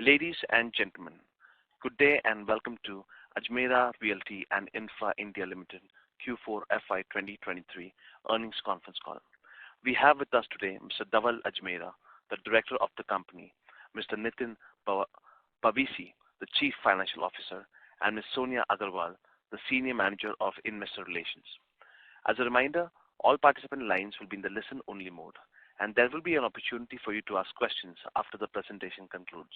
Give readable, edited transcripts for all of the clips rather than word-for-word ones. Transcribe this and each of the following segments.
Ladies and gentlemen, good day and welcome to Ajmera Realty and Infra India Limited Q4 FY23 earnings conference call. We have with us today Mr. Dhaval Ajmera, the director of the company, Mr. Nitin Pavisi, the chief financial officer, and Ms. Sonia Agarwal, the senior manager of investor relations. As a reminder, all participant lines will be in the listen-only mode, and there will be an opportunity for you to ask questions after the presentation concludes.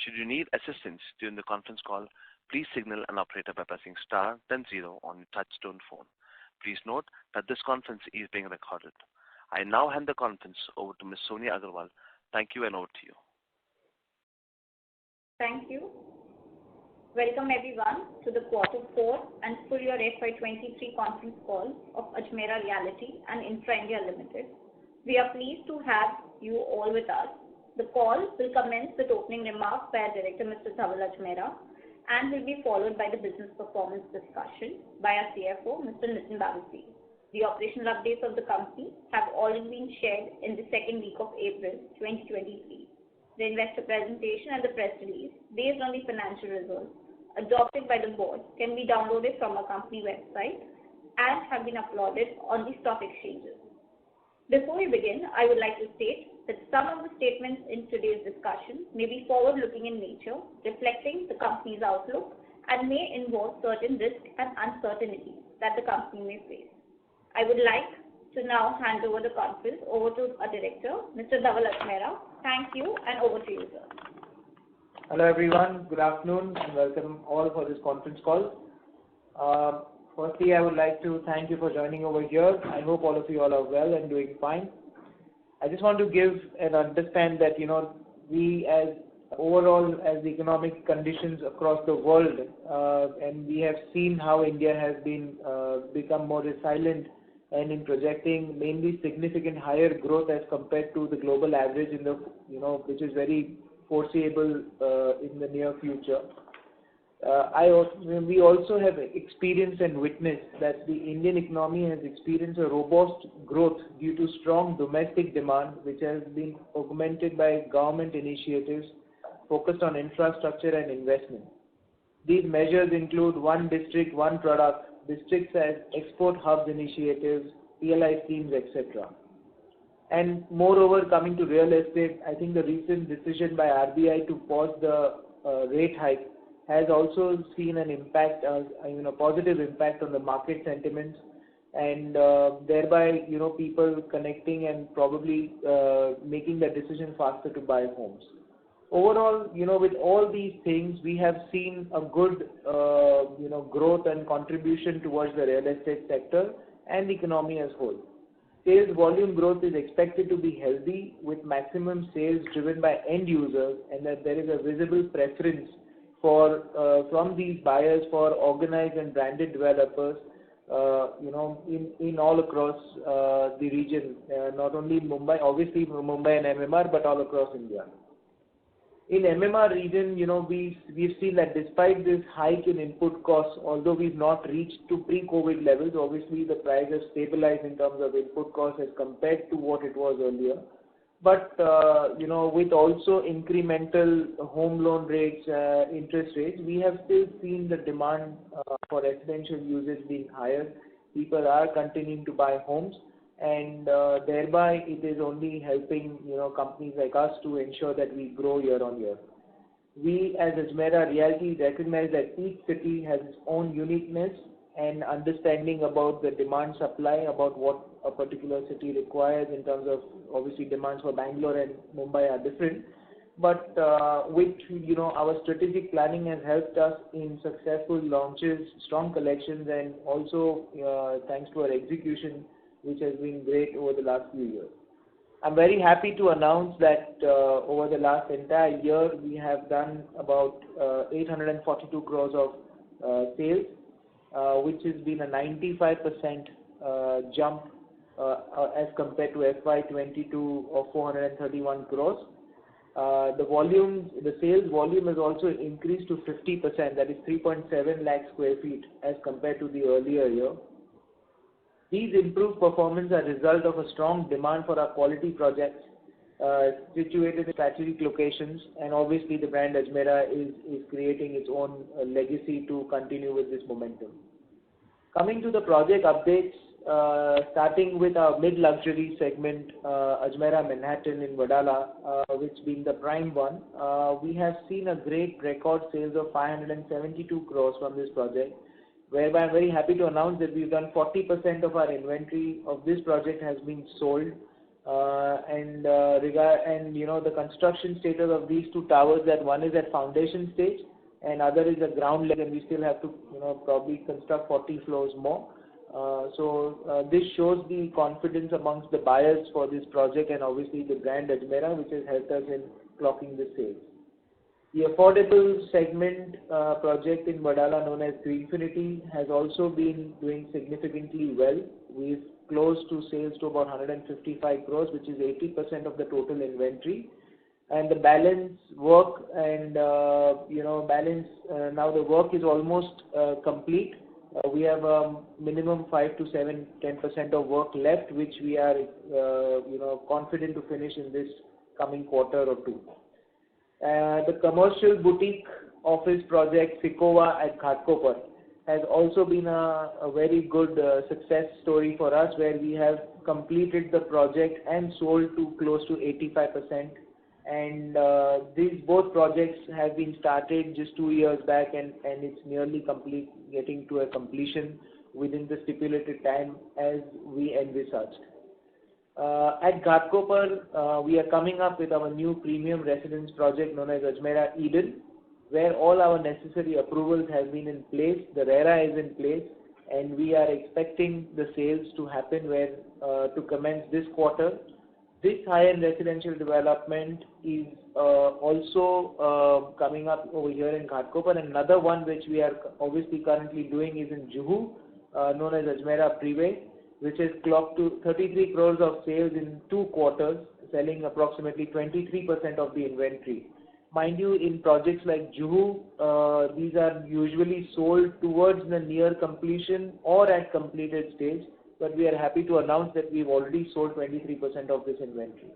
Should you need assistance during the conference call, please signal an operator by pressing star then 0 on your touchtone phone. Please note that this conference is being recorded. I now hand the conference over to Ms. Sonia Agarwal. Thank you, and over to you. Thank you. Welcome everyone to the quarter 4 and full year FY23 conference call of Ajmera Realty and Infra India Limited. We are pleased to have you all with us. The call will commence with opening remarks by our director, Mr. Dhaval Ajmera, and will be followed by the business performance discussion by our CFO, Mr. Nitin Pavisi. The operational updates of the company have already been shared in the second week of April 2023. The investor presentation and the press release based on the financial results adopted by the board can be downloaded from our company website and have been uploaded on the stock exchanges. Before we begin, I would like to state that some of the statements in today's discussion may be forward-looking in nature, reflecting the company's outlook, and may involve certain risks and uncertainties that the company may face. I would like to now hand over the conference over to our director, Mr. Dhaval Ajmera. Thank you, and over to you, sir. Hello everyone, good afternoon, and welcome all for this conference call. Firstly, I would like to thank you for joining over here. I hope all of you all are well and doing fine. I just want to give and understand that, we as overall as the economic conditions across the world, and we have seen how India has been become more resilient and in projecting mainly significant higher growth as compared to the global average in the, which is very foreseeable in the near future. We also have experienced and witnessed that the Indian economy has experienced a robust growth due to strong domestic demand, which has been augmented by government initiatives focused on infrastructure and investment. These measures include one district, one product, districts as export hubs initiatives, PLI schemes, etc. And moreover, coming to real estate, I think the recent decision by RBI to pause the rate hike has also seen an impact, a positive impact on the market sentiments, and thereby, people connecting and probably making the decision faster to buy homes. Overall, with all these things, we have seen a good, growth and contribution towards the real estate sector and the economy as whole. Sales volume growth is expected to be healthy, with maximum sales driven by end users, and that there is a visible preference from these buyers for organized and branded developers, in all across the region, not only Mumbai, obviously Mumbai and MMR, but all across India. In MMR region, we've seen that despite this hike in input costs, although we've not reached to pre-COVID levels, obviously the price has stabilized in terms of input costs as compared to what it was earlier. But, with also incremental home loan rates, interest rates, we have still seen the demand for residential usage being higher. People are continuing to buy homes, and thereby it is only helping, companies like us to ensure that we grow year on year. We as Ajmera Realty recognize that each city has its own uniqueness and understanding about the demand supply, about what a particular city requires in terms of, obviously demands for Bangalore and Mumbai are different. But with, our strategic planning has helped us in successful launches, strong collections, and also thanks to our execution, which has been great over the last few years. I'm very happy to announce that over the last entire year, we have done about 842 crores of sales, which has been a 95% jump as compared to FY22 of 431 crores. The sales volume has also increased to 50%, that is 3.7 lakh square feet as compared to the earlier year. These improved performance are a result of a strong demand for our quality projects situated in strategic locations, and obviously the brand Ajmera is creating its own legacy to continue with this momentum. Coming to the project updates, starting with our mid-luxury segment, Ajmera Manhattan in Wadala, which being the prime one, we have seen a great record sales of 572 crores from this project, whereby I'm very happy to announce that we've done 40% of our inventory of this project has been sold. The construction status of these two towers, that one is at foundation stage and other is at ground level, and we still have to probably construct 40 floors more. This shows the confidence amongst the buyers for this project, and obviously the brand Ajmera, which has helped us in clocking the sales. The affordable segment project in Wadala known as Greenfinity has also been doing significantly well. We've close to sales to about 155 crores, which is 80% of the total inventory. And the balance work and, now the work is almost complete. We have a minimum 5 to 10% of work left, which we are, confident to finish in this coming quarter or two. The commercial boutique office project, Sikova at Ghatkopar, has also been a very good success story for us, where we have completed the project and sold to close to 85%. And these both projects have been started just 2 years back, and it's nearly complete, getting to a completion within the stipulated time as we envisaged. At Ghatkopar, we are coming up with our new premium residence project known as Ajmera Eden, where all our necessary approvals have been in place, the RERA is in place, and we are expecting the sales to happen to commence this quarter. This high-end residential development is also coming up over here in Ghatkopar. Another one which we are obviously currently doing is in Juhu, known as Ajmera Prive, which has clocked to 33 crores of sales in 2 quarters, selling approximately 23% of the inventory. Mind you, in projects like Juhu, these are usually sold towards the near completion or at completed stage, but we are happy to announce that we've already sold 23% of this inventory.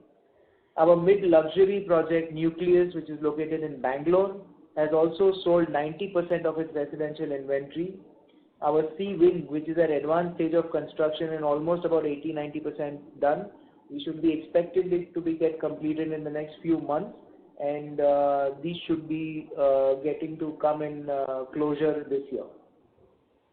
Our mid-luxury project, Nucleus, which is located in Bangalore, has also sold 90% of its residential inventory. Our Sea Wing, which is at advanced stage of construction and almost about 80-90% done, we should be expecting it to get completed in the next few months, and these should be getting to come in closure this year.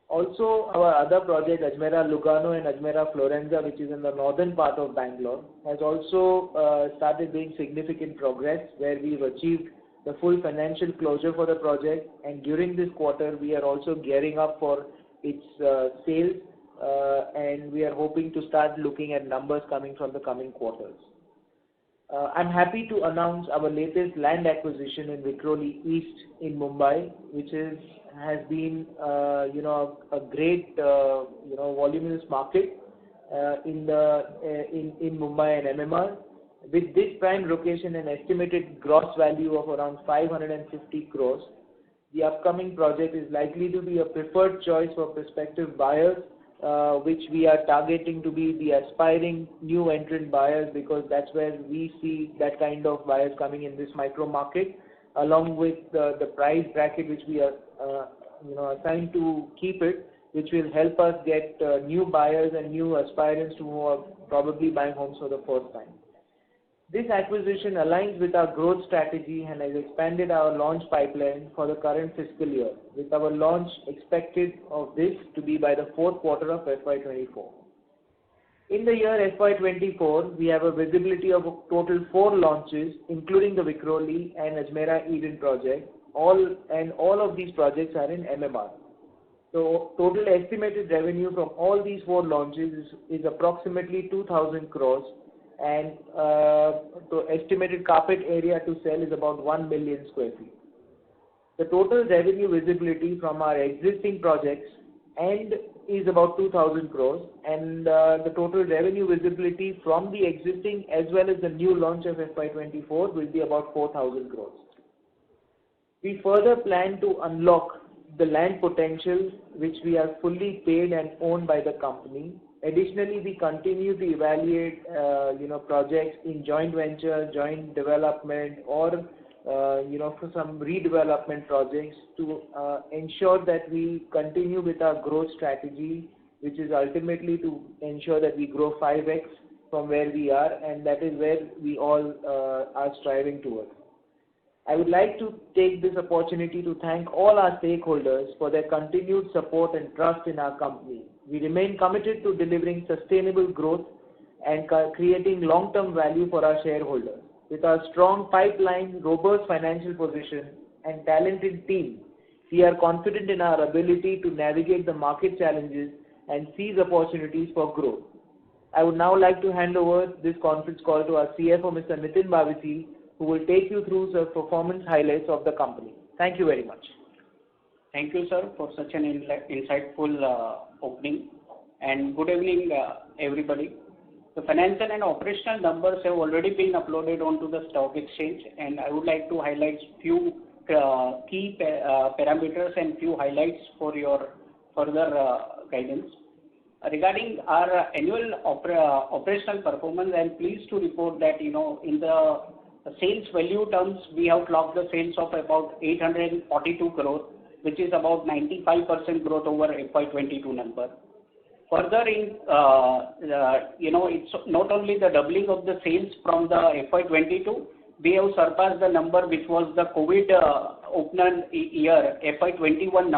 Also, our other project, Ajmera Lugano and Ajmera Florenza, which is in the northern part of Bangalore, has also started doing significant progress, where we've achieved the full financial closure for the project, and during this quarter we are also gearing up for its sales, and we are hoping to start looking at numbers coming from the coming quarters. I'm happy to announce our latest land acquisition in Vikhroli East in Mumbai, which has been a great voluminous market in Mumbai and MMR. With this prime location, an estimated gross value of around 550 crores, the upcoming project is likely to be a preferred choice for prospective buyers, which we are targeting to be the aspiring new entrant buyers, because that's where we see that kind of buyers coming in this micro market, along with the price bracket which we are assigned to keep it, which will help us get new buyers and new aspirants who are probably buying homes for the first time. This acquisition aligns with our growth strategy and has expanded our launch pipeline for the current fiscal year, with our launch expected of this to be by the 4th quarter of FY24. In the year FY24, we have a visibility of a total 4 launches, including the Vikhroli and Ajmera Eden project. All of these projects are in MMR. So total estimated revenue from all these 4 launches is approximately 2,000 crores, and the estimated carpet area to sell is about 1 million square feet. The total revenue visibility from our existing projects is about 2,000 crores, and the total revenue visibility from the existing as well as the new launch of FY24 will be about 4,000 crores. We further plan to unlock the land potential which we are fully paid and owned by the company, Additionally, we continue to evaluate, projects in joint venture, joint development, or for some redevelopment projects to ensure that we continue with our growth strategy, which is ultimately to ensure that we grow 5x from where we are, and that is where we all are striving towards. I would like to take this opportunity to thank all our stakeholders for their continued support and trust in our company. We remain committed to delivering sustainable growth and creating long-term value for our shareholders. With our strong pipeline, robust financial position, and talented team, we are confident in our ability to navigate the market challenges and seize opportunities for growth. I would now like to hand over this conference call to our CFO, Mr. Nitin Bhavesi, who will take you through the performance highlights of the company. Thank you very much. Thank you, sir, for such an insightful opening. And good evening, everybody. The financial and operational numbers have already been uploaded onto the stock exchange, and I would like to highlight few key parameters and few highlights for your further guidance. Regarding our annual operational performance, I am pleased to report that in the sales value terms, we have clocked the sales of about 842 crore, which is about 95% growth over FY22 number. Further, it's not only the doubling of the sales from the FY22, we have surpassed the number which was the COVID opener year, FY21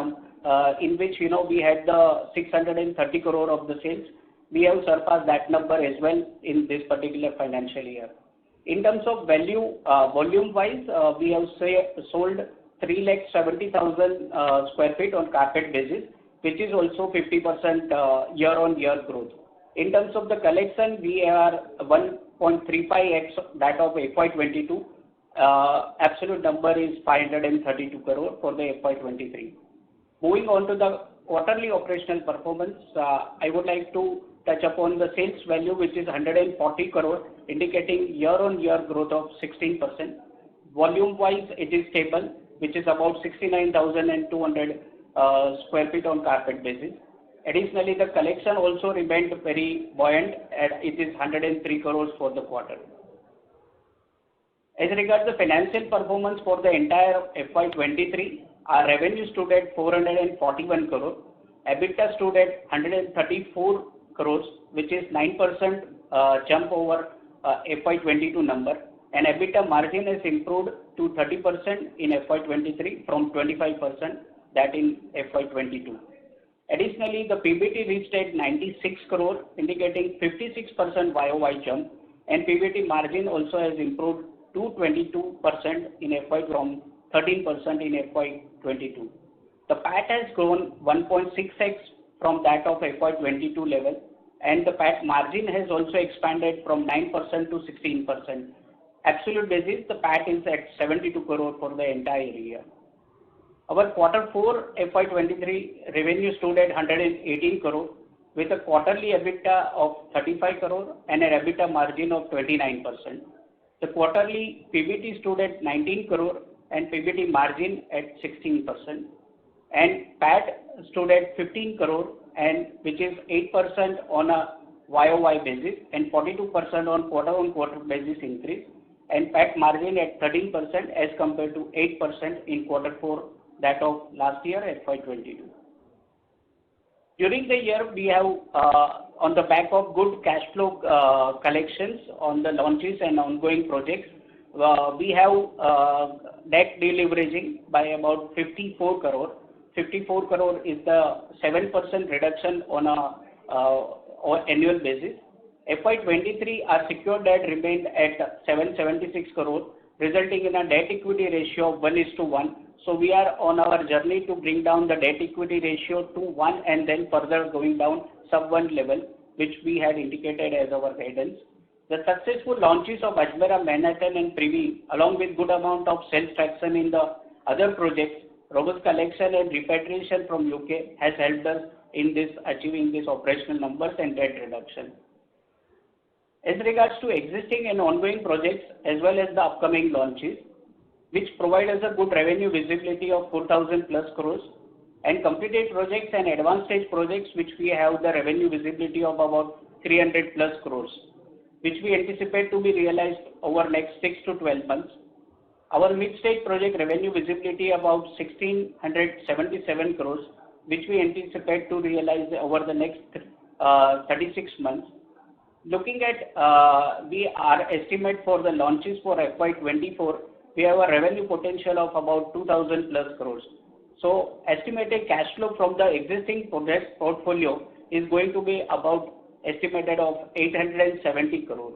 in which we had the 630 crore of the sales. We have surpassed that number as well in this particular financial year. In terms of value, volume-wise, we have sold 370,000 square feet on carpet basis, which is also 50% year-on-year growth. In terms of the collection, we are 1.35x that of FY22. Absolute number is 532 crore for the FY23. Moving on to the quarterly operational performance, I would like to touch upon the sales value, which is 140 crore, indicating year-on-year growth of 16%. Volume-wise, it is stable, which is about 69,200 square feet on carpet basis. Additionally, the collection also remained very buoyant, it is 103 crores for the quarter. As regards the financial performance for the entire FY23, our revenue stood at 441 crore, EBITDA stood at 134 crores, which is 9% jump over FY22 number, and EBITDA margin has improved to 30% in FY23 from 25% that in FY22. Additionally, the PBT reached at 96 crore, indicating 56% YOY jump, and PBT margin also has improved to 22% in FY from 13% in FY22. The PAT has grown 1.6x from that of FY22 level, and the PAT margin has also expanded from 9% to 16%. Absolute basis, the PAT is at 72 crore for the entire year. Our quarter 4 FY23 revenue stood at 118 crore with a quarterly EBITDA of 35 crore and an EBITDA margin of 29%. The quarterly PBT stood at 19 crore and PBT margin at 16%. And PAT stood at 15 crore, and which is 8% on a YOY basis and 42% on quarter-on-quarter basis increase, and PAT margin at 13% as compared to 8% in quarter 4 that of last year at FY22. During the year, we have on the back of good cash flow collections on the launches and ongoing projects, we have debt deleveraging by about 54 crore. 54 crore is the 7% reduction on a annual basis. FY23, our secured debt remained at 776 crore, resulting in a debt equity ratio of 1:1. So we are on our journey to bring down the debt equity ratio to 1 and then further going down sub 1 level, which we had indicated as our guidance. The successful launches of Ajmera, Manhattan and Privy, along with good amount of sales traction in the other projects, robust collection and repatriation from UK has helped us in this achieving these operational numbers and debt reduction. As regards to existing and ongoing projects as well as the upcoming launches, which provide us a good revenue visibility of 4,000 plus crores, and completed projects and advanced stage projects, which we have the revenue visibility of about 300 plus crores, which we anticipate to be realized over next 6 to 12 months. Our mid-stage project revenue visibility about 1,677 crores, which we anticipate to realize over the next 36 months. Looking at our estimate for the launches for FY24, we have a revenue potential of about 2,000 plus crores. So estimated cash flow from the existing project portfolio is going to be about estimated of 870 crore.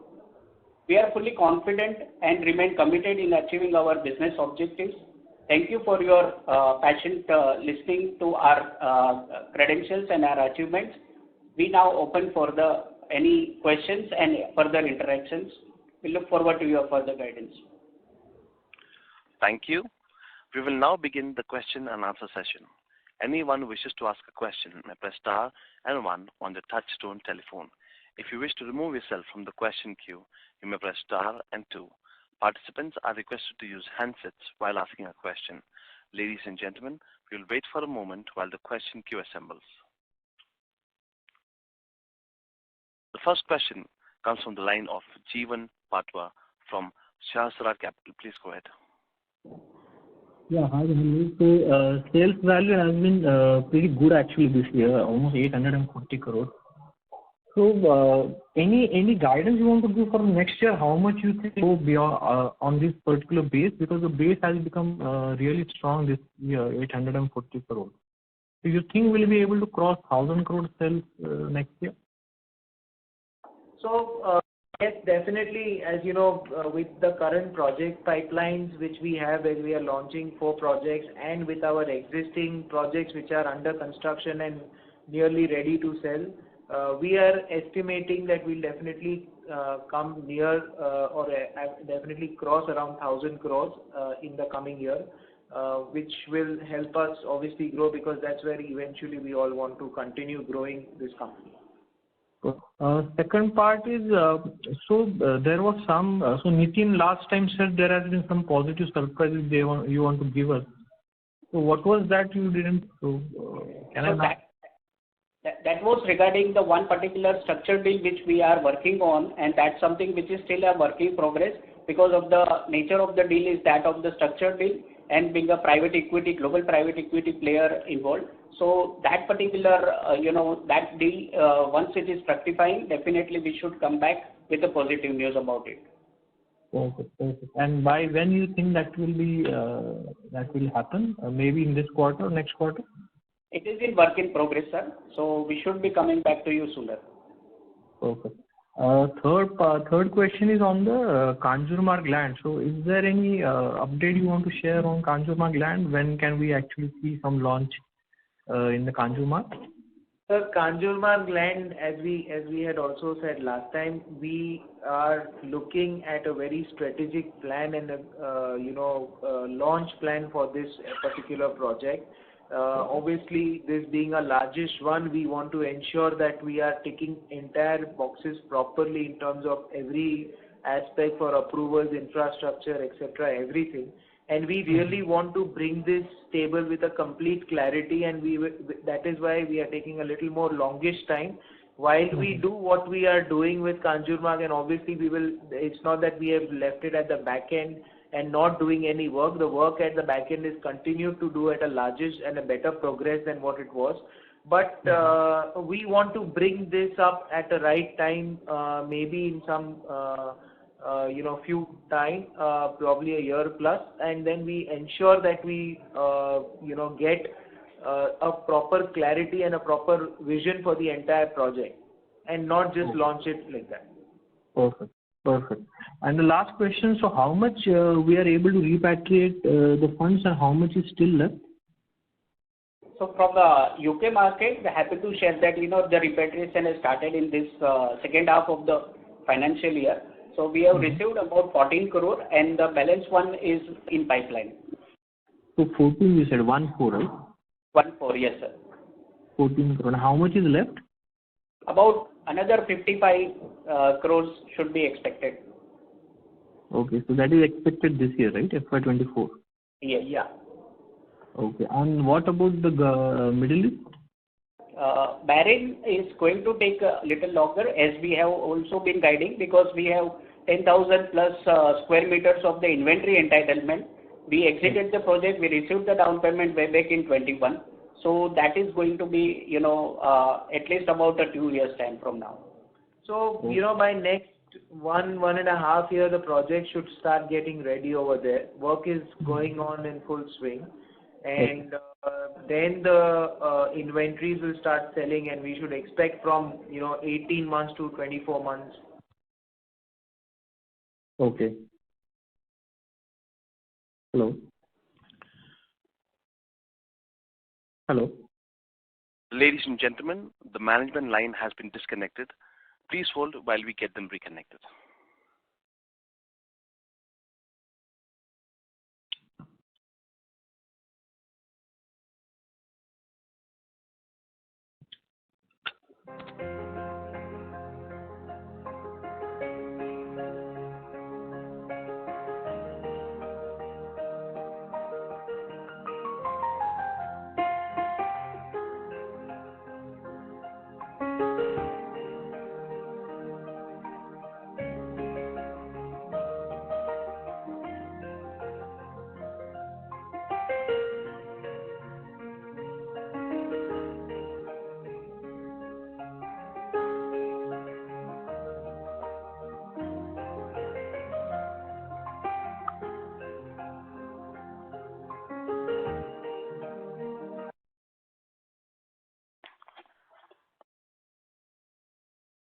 We are fully confident and remain committed in achieving our business objectives. Thank you for your patient listening to our credentials and our achievements. We now open for any questions and further interactions. We look forward to your further guidance. Thank you. We will now begin the question and answer session. Anyone who wishes to ask a question may press star and 1 on the touch-tone telephone. If you wish to remove yourself from the question queue, you may press star and 2. Participants are requested to use handsets while asking a question. Ladies and gentlemen, we will wait for a moment while the question queue assembles. The first question comes from the line of Jeevan Patwa from Sahasrar Capital. Please go ahead. Yeah, hi. So sales value has been pretty good actually this year, almost 840 crores. So any guidance you want to give for next year? How much you think go beyond on this particular base, because the base has become really strong this year, 840 crores. Do you think we'll be able to cross 1,000 crore sales next year? So yes, definitely. As you know, with the current project pipelines which we have, where we are launching 4 projects, and with our existing projects which are under construction and nearly ready to sell, we are estimating that we'll definitely come near or definitely cross around 1,000 crores in the coming year, which will help us obviously grow, because that's where eventually we all want to continue growing this company. Second part is, there was some, so Nitin last time said there has been some positive surprises you want to give us. So what was that you didn't? That was regarding the one particular structure deal which we are working on, and that's something which is still a work in progress, because of the nature of the deal is that of the structured deal and being a private equity, global private equity player involved. So that particular, that deal, once it is fructifying, definitely we should come back with a positive news about it. Perfect. And by when you think that will happen? Maybe in this quarter or next quarter? It is in work in progress, sir. So we should be coming back to you sooner. Perfect. Third question is on the Kanjurmarg land. So is there any update you want to share on Kanjurmarg land? When can we actually see some launch in the Kanjurmarg? Sir, Kanjurmarg land, as we had also said last time, we are looking at a very strategic plan and a launch plan for this particular project. Obviously, this being a largest one, we want to ensure that we are ticking entire boxes properly in terms of every aspect for approvals, infrastructure, etc., everything. And we really want to bring this table with a complete clarity, and that is why we are taking a little more longish time. While we do what we are doing with Kanjurmarg, and obviously it's not that we have left it at the back end and not doing any work. The work at the back end is continued to do at a largest and a better progress than what it was. But we want to bring this up at the right time, maybe in some few time, probably a year plus, and then we ensure that we get a proper clarity and a proper vision for the entire project, and not just launch it like that. Perfect. And the last question, so how much we are able to repatriate the funds, and how much is still left? So from the UK market, we're happy to share that the repatriation has started in this second half of the financial year. So we have received about 14 crore, and the balance one is in pipeline. So 14 you said, 14, right? 14, yes sir. 14 crore. How much is left? About another 55 crores should be expected. Okay, so that is expected this year, right? FY24. Yes. Yeah. Okay. And what about the Middle East? Bahrain is going to take a little longer, as we have also been guiding, because we have 10,000 plus square meters of the inventory entitlement. We exited the project, we received the down payment way back in 21. So that is going to be, at least about a 2 years time from now. So, by next 1.5 years, the project should start getting ready over there. Work is going on in full swing. And then the inventories will start selling, and we should expect from, 18 months to 24 months. Okay. Hello. Hello. Ladies and gentlemen, the management line has been disconnected. Please hold while we get them reconnected.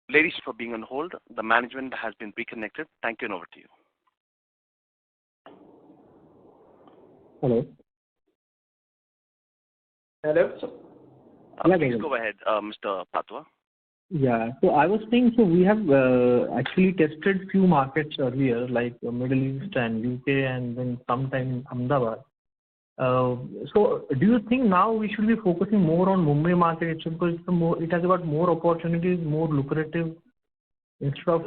Ladies, for being on hold. The management has been reconnected. Thank you, and over to you. Hello. Hello? Please go ahead, Mr. Patwa. Yeah. So I was saying, so we have actually tested few markets earlier, like Middle East and UK, and then sometime in Ahmedabad. So do you think now we should be focusing more on Mumbai market because it has got more opportunities, more lucrative, instead of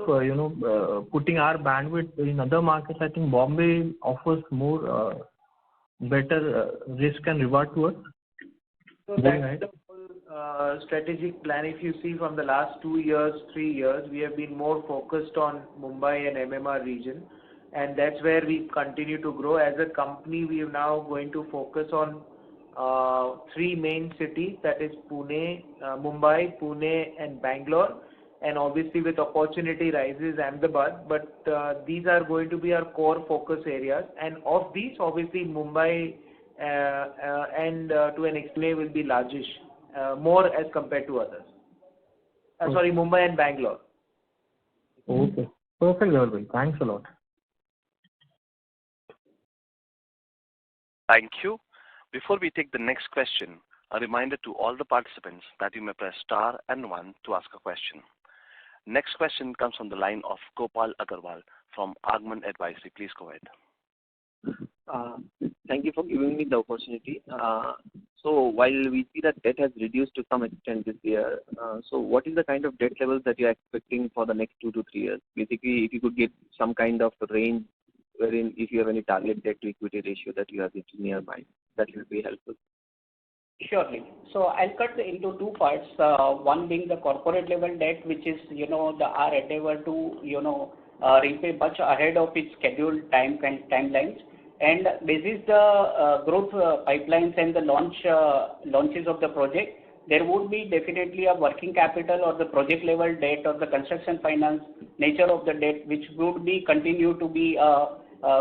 putting our bandwidth in other markets? I think Bombay offers more better risk and reward to us. So that's the whole strategic plan. If you see from the last 2 years, 3 years, we have been more focused on Mumbai and MMR region, and that's where we continue to grow. As a company, we are now going to focus on 3 main cities, that is Pune, Mumbai, Pune, and Bangalore. And obviously, with opportunity rises Ahmedabad, but these are going to be our core focus areas. And of these, obviously, Mumbai and to an extent will be largest, more as compared to others. Sorry, Mumbai and Bangalore. Okay. Perfect, Arvind. Thanks a lot. Thank you. Before we take the next question, a reminder to all the participants that you may press star and 1 to ask a question. Next question comes from the line of Gopal Agarwal from Agman Advisory. Please go ahead. Thank you for giving me the opportunity. So while we see that debt has reduced to some extent this year, so what is the kind of debt levels that you are expecting for the next 2 to 3 years? Basically, if you could give some kind of range wherein if you have any target debt to equity ratio that you have in your mind, that will be helpful. Surely. So I'll cut into 2 parts. One being the corporate level debt, which is, our endeavor to, repay much ahead of its scheduled timelines. And this is the growth pipelines and the launches of the project. There would be definitely a working capital or the project level debt or the construction finance nature of the debt, which would be continue to be a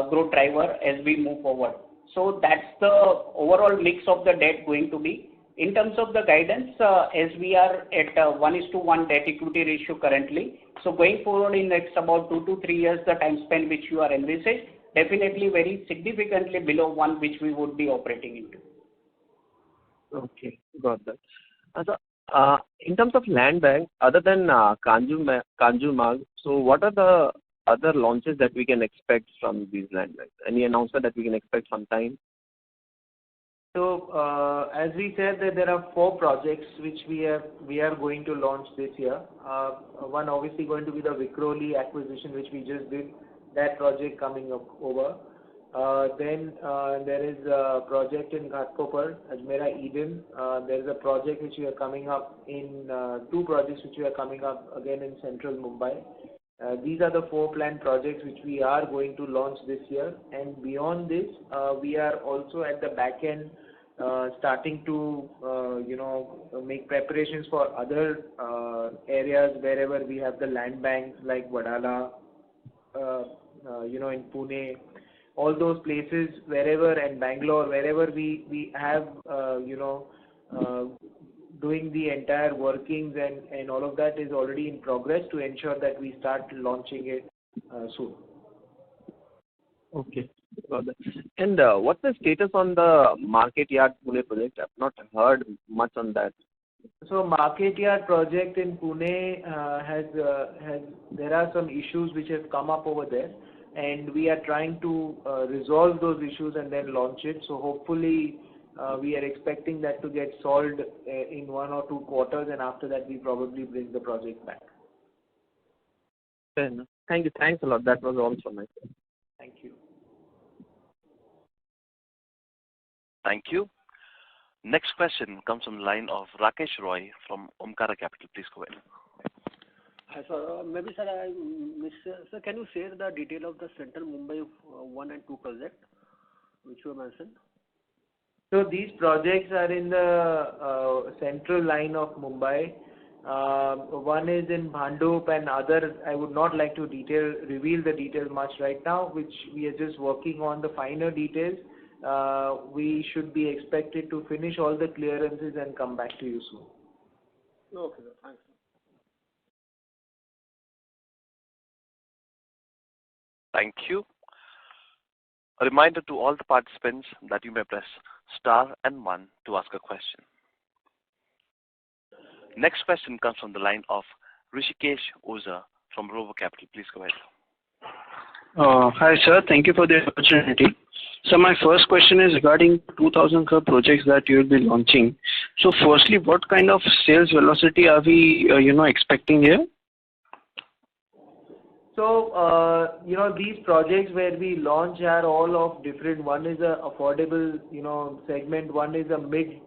growth driver as we move forward. So that's the overall mix of the debt going to be. In terms of the guidance, as we are at 1:1 debt equity ratio currently, so going forward in next about 2 to 3 years, the time span which you are envisaged, definitely very significantly below 1, which we would be operating into. Okay, got that. So, in terms of land bank, other than Kanjurmarg, so what are the other launches that we can expect from these land banks? Any announcement that we can expect sometime? So, as we said, that there are 4 projects which we are going to launch this year. One obviously going to be the Vikhroli acquisition, which we just did, that project coming up over. Then there is a project in Ghatkopar, Ajmera Eden. There is a project which we are coming up in, two projects which we are coming up again in central Mumbai. These are the 4 planned projects which we are going to launch this year. And beyond this, we are also at the back end starting to, make preparations for other areas wherever we have the land banks like Vadala, in Pune, all those places wherever, and Bangalore, wherever we have, doing the entire workings and all of that is already in progress to ensure that we start launching it soon. Okay. Got that. And what's the status on the Market Yard Pune project? I've not heard much on that. So Market Yard project in Pune there are some issues which have come up over there, and we are trying to resolve those issues and then launch it. So hopefully we are expecting that to get solved in 1 or 2 quarters, and after that we probably bring the project back. Fair enough. Thank you. Thanks a lot. That was all from my side. Thank you. Thank you. Next question comes from the line of Rakesh Roy from Omkara Capital. Please go ahead. Hi, sir. Maybe, sir, I missed. Sir, can you share the detail of the Central Mumbai 1 and 2 project which you mentioned? So these projects are in the central line of Mumbai. One is in Bhandup, and other I would not like to reveal the details much right now, which we are just working on the finer details. We should be expected to finish all the clearances and come back to you soon. Okay, sir. Thanks. Thank you. A reminder to all the participants that you may press star and 1 to ask a question. Next question comes from the line of Rishikesh Oza from Robo Capital. Please go ahead. Hi, sir. Thank you for the opportunity. So my first question is regarding 2,000 crore projects that you will be launching. So firstly, what kind of sales velocity are we, expecting here? So, these projects where we launch are all of different. One is a affordable, segment. One is a mid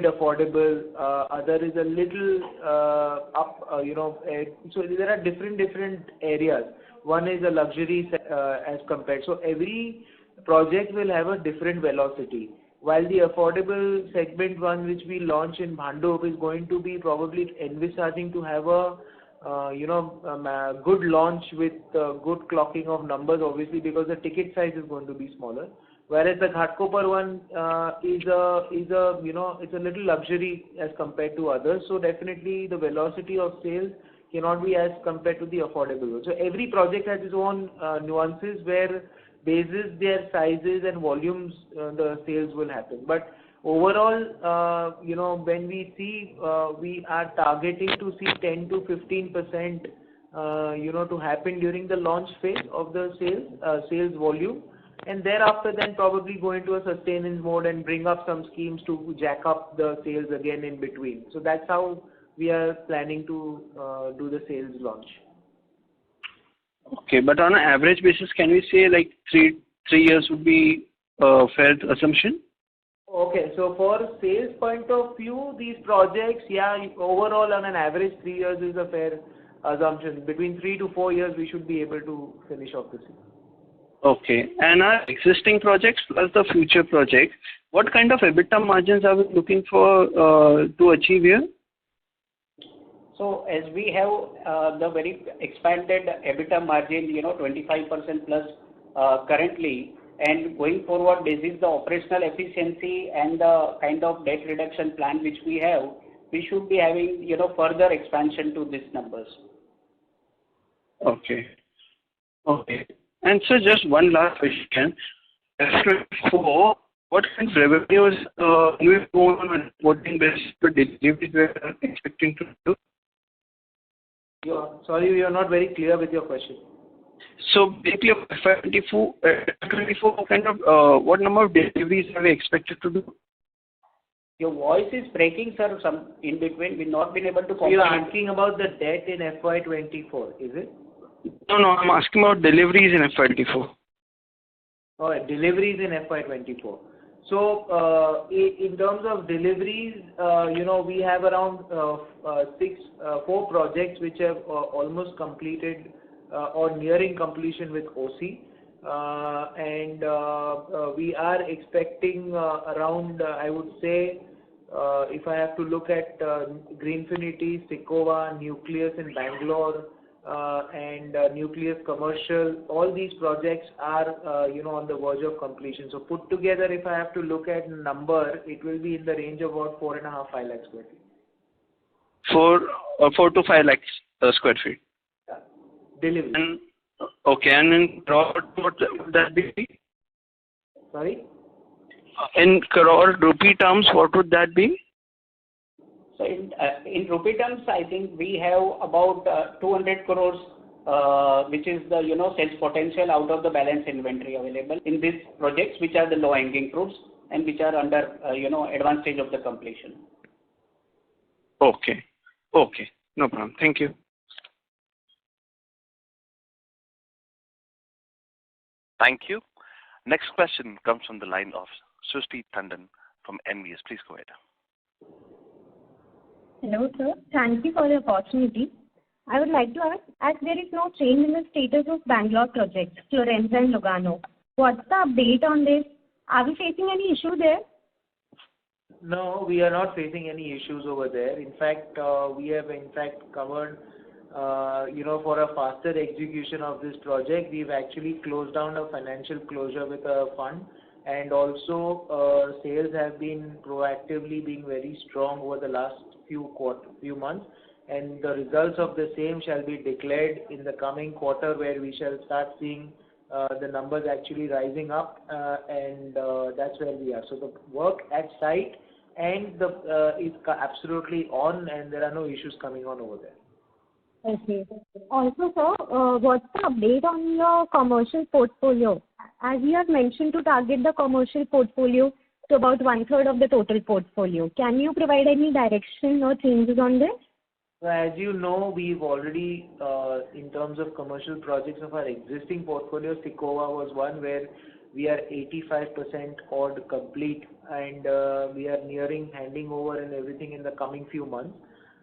affordable. Other is a little up, so there are different areas. One is a luxury as compared. So every project will have a different velocity. While the affordable segment one which we launch in Bhandup is going to be probably envisaging to have a good launch with good clocking of numbers, obviously, because the ticket size is going to be smaller. Whereas the Ghatkopar one is a it's a little luxury as compared to others. So definitely the velocity of sales cannot be as compared to the affordable one. So every project has its own nuances where basis their sizes and volumes the sales will happen. But overall, when we see, we are targeting to see 10 to 15%, to happen during the launch phase of the sales volume, and thereafter then probably go into a sustenance mode and bring up some schemes to jack up the sales again in between. So that's how we are planning to do the sales launch. Okay, but on an average basis, can we say like three years would be a fair assumption? Okay, so for sales point of view, these projects, overall on an average 3 years is a fair assumption. Between 3 to 4 years, we should be able to finish off the sale. Okay, and our existing projects plus the future projects, what kind of EBITDA margins are we looking for to achieve here? So as we have the very expanded EBITDA margin, 25% plus currently, and going forward, this is the operational efficiency and the kind of debt reduction plan which we have, we should be having, further expansion to these numbers. Okay. And so just one last question. FY24, what kind of revenues we go on a reporting basis for deliveries we are expecting to do? Sorry, we are not very clear with your question. So basically, FY24 kind of what number of deliveries are we expected to do? Your voice is breaking, sir. Some in between, we've not been able to. So you are asking about the debt in FY24, is it? No, I'm asking about deliveries in FY24. Deliveries in FY24. So, in terms of deliveries, we have around 4 projects which have almost completed or nearing completion with OC. And we are expecting around, I would say, if I have to look at Greenfinity, Sikova, Nucleus in Bangalore, and Nucleus Commercial, all these projects are, on the verge of completion. So put together, if I have to look at number, it will be in the range of about 4.5-5 lakh square feet. 4 to 5 lakhs square feet. Yeah. Delivery. And, okay, and in crore, what would that be? Sorry? In crore rupee terms, what would that be? So in rupee terms, I think we have about 200 crores, which is the sales potential out of the balance inventory available in these projects, which are the low-hanging fruits and which are under advanced stage of the completion. Okay, no problem. Thank you. Thank you. Next question comes from the line of Srishti Tandon from NVS. Please go ahead. Hello, sir. Thank you for the opportunity. I would like to ask, as there is no change in the status of Bangalore projects, Florence and Lugano, what's the update on this? Are we facing any issue there? No, we are not facing any issues over there. In fact, we have covered, for a faster execution of this project, we've actually closed down a financial closure with a fund, and also sales have been proactively being very strong over the last few months, and the results of the same shall be declared in the coming quarter, where we shall start seeing the numbers actually rising up, and that's where we are. So the work at site and is absolutely on, and there are no issues coming on over there. Okay. Also, sir, what's the update on your commercial portfolio? As you have mentioned to target the commercial portfolio to about 1/3 of the total portfolio. Can you provide any direction or changes on this? So as you know, we've already, in terms of commercial projects of our existing portfolio, Sikova was one where we are 85% odd complete, and we are nearing handing over and everything in the coming few months.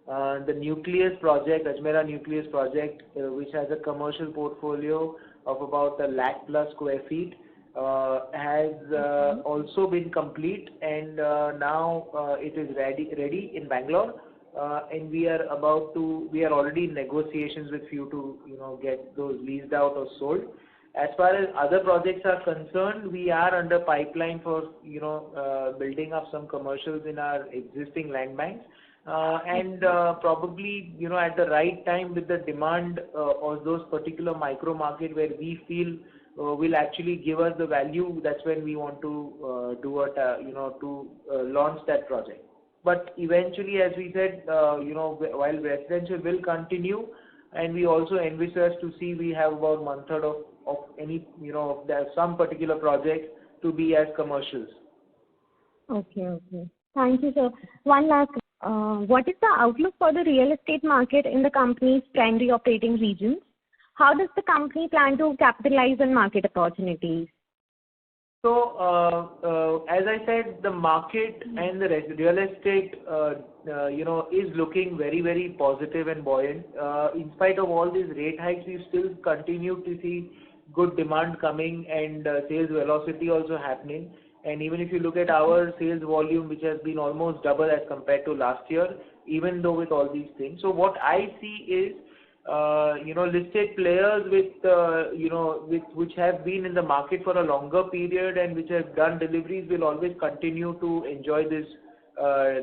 The Nucleus project, Ajmera Nucleus project, which has a commercial portfolio of about 1 lakh plus square feet, has also been complete, and now it is ready in Bangalore, and we are already in negotiations with few to get those leased out or sold. As far as other projects are concerned, we are under pipeline for building up some commercials in our existing land banks, and probably at the right time with the demand or those particular micro market where we feel will actually give us the value, that's when we want to launch that project. But eventually, as we said, while residential will continue, and we also envisage to see we have about 1/3 of any, there's some particular project to be as commercials. Okay. Thank you, sir. One last, what is the outlook for the real estate market in the company's primary operating regions? How does the company plan to capitalize on market opportunities? So, as I said, the market and the real estate, is looking very, very positive and buoyant. In spite of all these rate hikes, we still continue to see good demand coming and sales velocity also happening. And even if you look at our sales volume, which has been almost double as compared to last year, even though with all these things. So what I see is, listed players which have been in the market for a longer period and which have done deliveries will always continue to enjoy this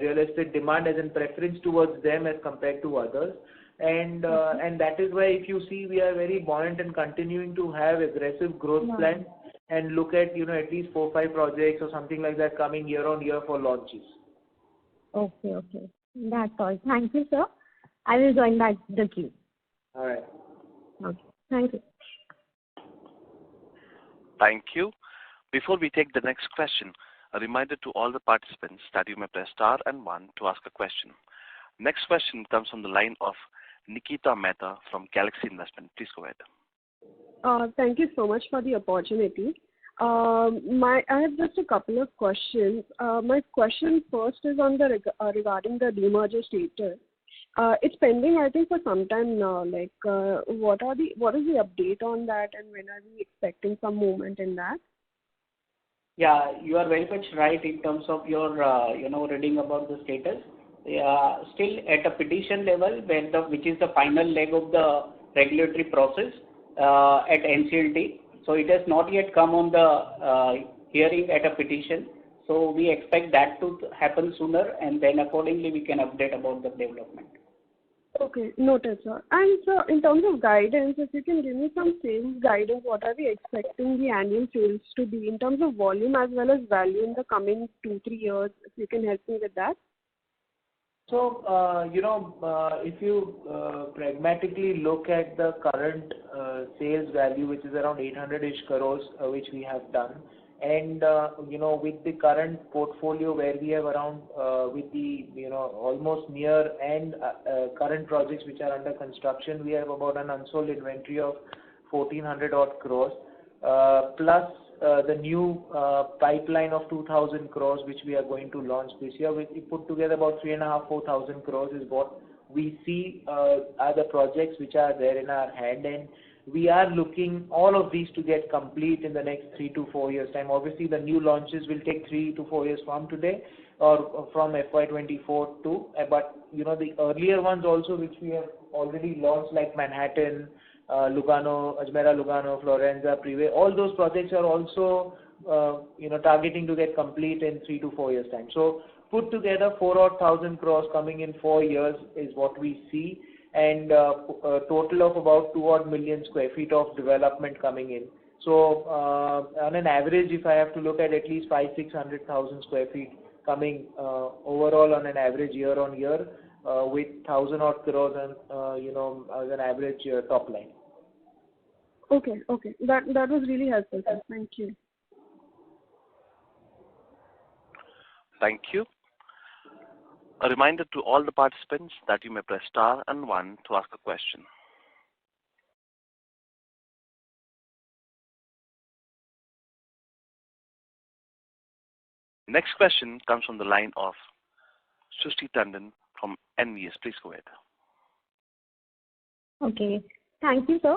real estate demand as in preference towards them as compared to others. And that is why if you see, we are very buoyant and continuing to have aggressive growth plans and look at, at least 4-5 projects or something like that coming year on year for launches. Okay. That's all. Thank you, sir. I will join back the queue. All right. Okay. Thank you. Thank you. Before we take the next question, a reminder to all the participants that you may press star and 1 to ask a question. Next question comes from the line of Nikita Mehta from Galaxy Investment. Please go ahead. Thank you so much for the opportunity. I have just a couple of questions. My question first is on the regarding the demerger status. It's pending, I think, for some time now. Like, what is the update on that, and when are we expecting some movement in that? Yeah, you are very much right in terms of your, reading about the status. Still at a petition level, which is the final leg of the regulatory process at NCLT. So it has not yet come on the hearing at a petition. So we expect that to happen sooner, and then accordingly we can update about the development. Okay, noted, sir. And sir, in terms of guidance, if you can give me some sales guidance, what are we expecting the annual sales to be in terms of volume as well as value in the coming 2-3 years? If you can help me with that. So, if you pragmatically look at the current sales value, which is around 800-ish crores, which we have done, and with the current portfolio where we have around with the almost near and current projects which are under construction, we have about an unsold inventory of 1400 odd crores, plus the new pipeline of 2000 crores which we are going to launch this year. We put together about 3,500-4,000 crores is what we see are the projects which are there in our hand, and we are looking all of these to get complete in the next 3 to 4 years time. Obviously the new launches will take 3 to 4 years from today or from FY24 to, but the earlier ones also which we have already launched, like Manhattan, Lugano, Ajmera, Lugano, Florenza, Privé, all those projects are also targeting to get complete in 3 to 4 years time. So put together 4,000 crores coming in 4 years is what we see, and a total of about 2 million square feet of development coming in. So on an average, if I have to look at least 500,000-600,000 square feet coming overall on an average year on year with 1,000 odd crores and as an average top line. Okay. That was really helpful, sir. Thank you. Thank you. A reminder to all the participants that you may press star and 1 to ask a question. Next question comes from the line of Srishti Tandon from NVS. Please go ahead. Okay. Thank you, sir.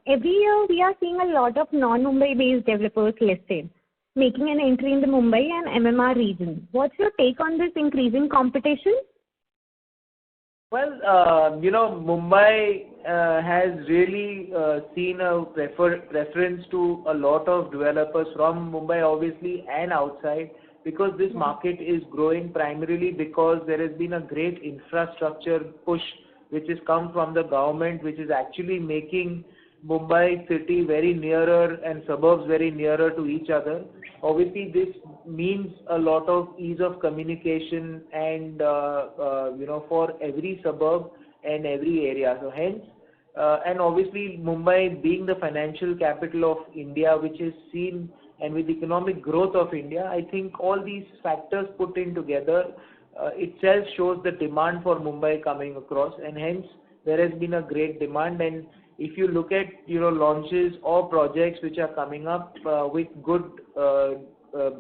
Every year we are seeing a lot of non-Mumbai based developers listed, making an entry in the Mumbai and MMR region. What's your take on this increasing competition? Well, Mumbai has really seen a preference to a lot of developers from Mumbai, obviously, and outside, because this market is growing primarily because there has been a great infrastructure push which has come from the government, which is actually making Mumbai city very nearer and suburbs very nearer to each other. Obviously, this means a lot of ease of communication and for every suburb and every area. So hence, and obviously Mumbai being the financial capital of India, which is seen, and with economic growth of India, I think all these factors put in together itself shows the demand for Mumbai coming across, and hence there has been a great demand. And if you look at launches or projects which are coming up with good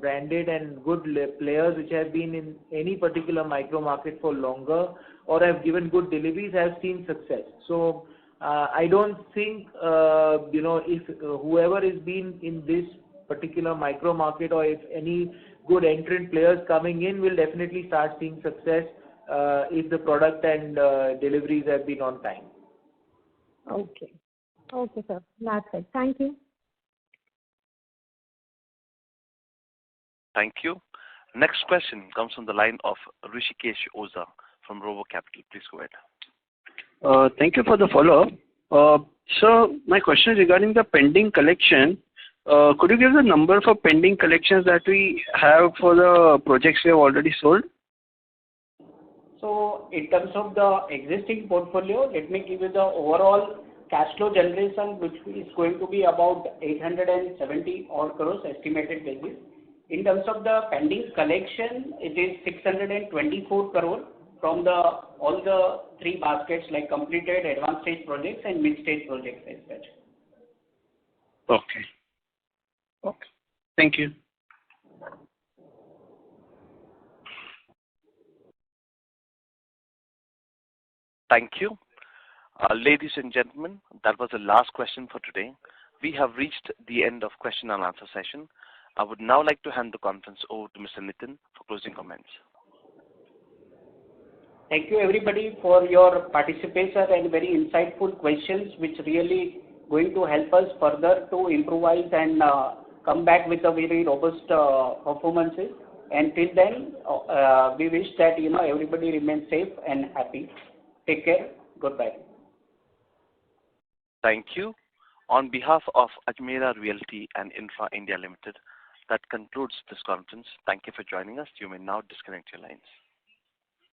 branded and good players which have been in any particular micro market for longer or have given good deliveries, have seen success. So I don't think if whoever has been in this particular micro market or if any good entrant players coming in will definitely start seeing success if the product and deliveries have been on time. Okay, sir. That's it. Thank you. Thank you. Next question comes from the line of Rishikesh Oza from Robo Capital. Please go ahead. Thank you for the follow-up. So my question is regarding the pending collection. Could you give the number for pending collections that we have for the projects we have already sold? So in terms of the existing portfolio, let me give you the overall cash flow generation, which is going to be about 870 odd crores estimated basis. In terms of the pending collection, it is 624 crore from all the 3 baskets, like completed, advanced stage projects and mid stage projects as such. Okay. Okay. Thank you. Thank you. Ladies and gentlemen, that was the last question for today. We have reached the end of question and answer session. I would now like to hand the conference over to Mr. Nitin for closing comments. Thank you everybody for your participation and very insightful questions, which really going to help us further to improvise and come back with a very robust performances. And till then, we wish that everybody remains safe and happy. Take care. Goodbye. Thank you. On behalf of Ajmera Realty and Infra India Limited, that concludes this conference. Thank you for joining us. You may now disconnect your lines.